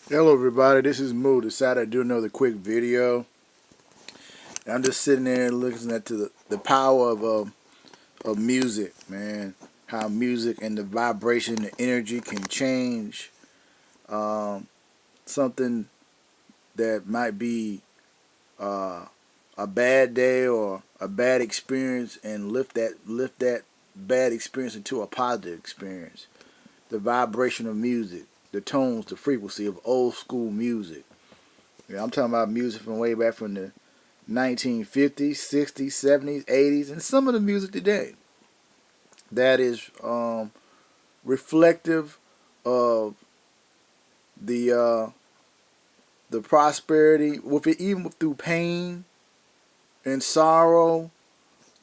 Hello everybody, this is Moo. Decided to do another quick video. I'm just sitting there looking at the power of music, man. How music and the vibration, the energy can change um, something that might be uh, a bad day or a bad experience, and lift that bad experience into a positive experience. The vibration of music, the tones, the frequency of old school music. Yeah, I'm talking about music from way back from the 1950s, 60s, 70s, 80s, and some of the music today that is reflective of the uh, the prosperity with it, even through pain and sorrow.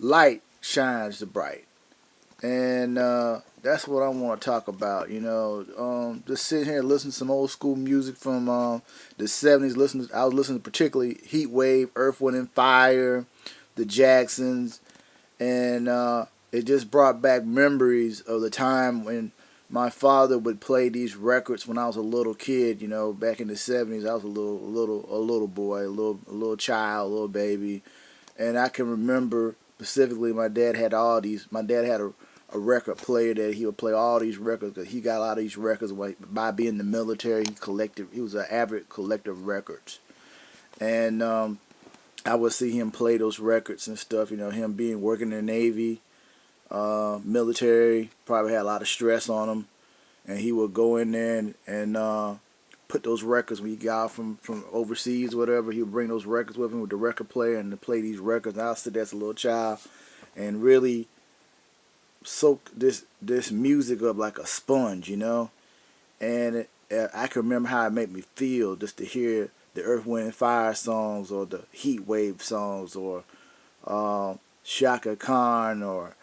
Light shines the bright, and that's what I want to talk about. Just sitting here and listening to some old school music from the 70s. I was listening to particularly Heat Wave, Earth, Wind and Fire, the Jacksons, and it just brought back memories of the time when my father would play these records when I was a little kid. Back in the 70s, I was a little boy, a little child, a little baby, and I can remember specifically my dad had all these. My dad had a record player that he would play all these records because he got a lot of these records by being in the military. He was an avid collector of records, and I would see him play those records and stuff. Him being working in the Navy, military, probably had a lot of stress on him, and he would go in there and put those records when he got from overseas, whatever. He would bring those records with him with the record player and to play these records. And I'll sit there as a little child and really soak this music up like a sponge. I can remember how it made me feel just to hear the Earth, Wind, and Fire songs or the Heat Wave songs or Shaka Khan or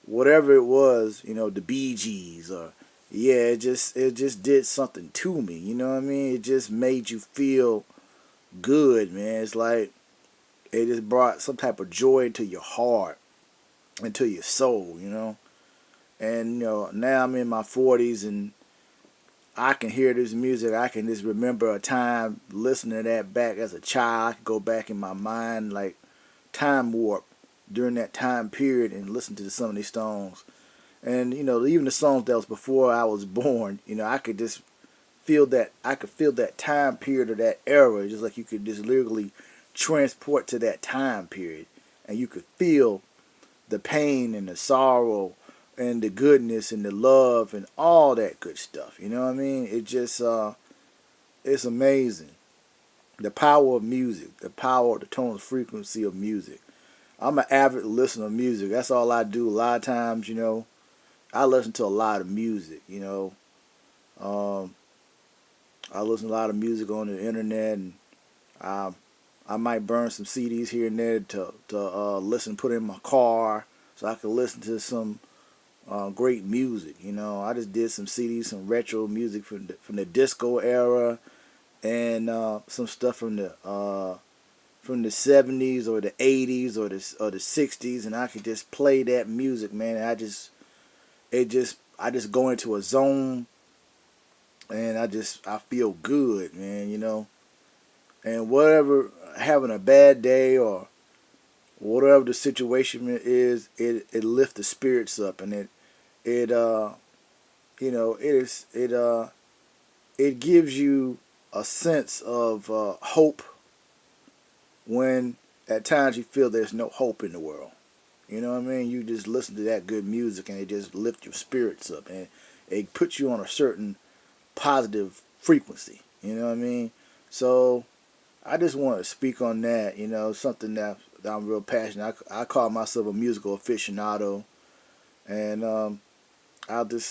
whatever it was, the Bee Gees or yeah, it just did something to me. You know what I mean? It just made you feel good, man. It's like it just brought some type of joy to your heart and to your soul. And now I'm in my 40s and I can hear this music. I can just remember a time listening to that back as a child. I can go back in my mind like time warp during that time period and listen to some of these songs. And even the songs that was before I was born, I could just feel that. I could feel that time period or that era, just like you could just literally transport to that time period, and you could feel the pain and the sorrow and the goodness and the love and all that good stuff. You know what I mean? It just it's amazing. The power of music, the power, the tone, frequency of music. I'm an avid listener of music. That's all I do. A lot of times, I listen to a lot of music. Um, I listen to a lot of music on the internet, and I, I might burn some CDs here and there to listen, put in my car, so I can listen to some great music. I just did some CDs, some retro music from the disco era, and some stuff from the 70s or the 80s or the 60s, and I could just play that music, man. And I just go into a zone, and I feel good, man. And whatever, having a bad day or whatever the situation is, it lifts the spirits up, and it it gives you a sense of hope when at times you feel there's no hope in the world. You know what I mean? You just listen to that good music and it just lifts your spirits up, and it puts you on a certain positive frequency. You know what I mean? So I just want to speak on that. Something that I'm real passionate. I call myself a musical aficionado, and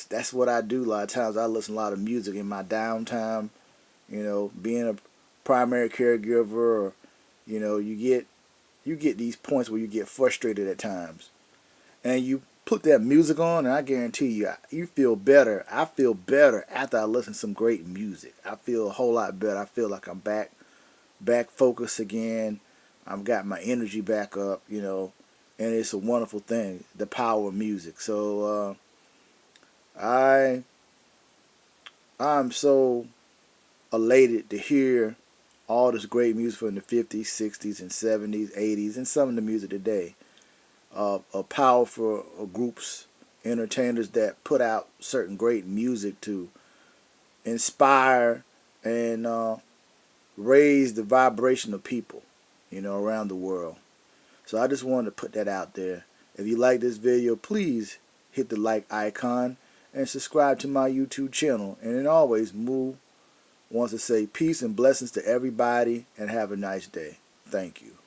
that's what I do. A lot of times I listen to a lot of music in my downtime. Being a primary caregiver, or you get these points where you get frustrated at times, and you put that music on, and I guarantee you feel better. I feel better after I listen to some great music. I feel a whole lot better. I feel like I'm back focused again. I've got my energy back up, and it's a wonderful thing, the power of music. So I I'm so elated to hear all this great music from the 50s, 60s, and 70s, 80s, and some of the music today. Powerful groups, entertainers that put out certain great music to inspire and raise the vibration of people, around the world. So I just wanted to put that out there. If you like this video, please hit the like icon and subscribe to my YouTube channel. And then always, Moo wants to say peace and blessings to everybody and have a nice day. Thank you.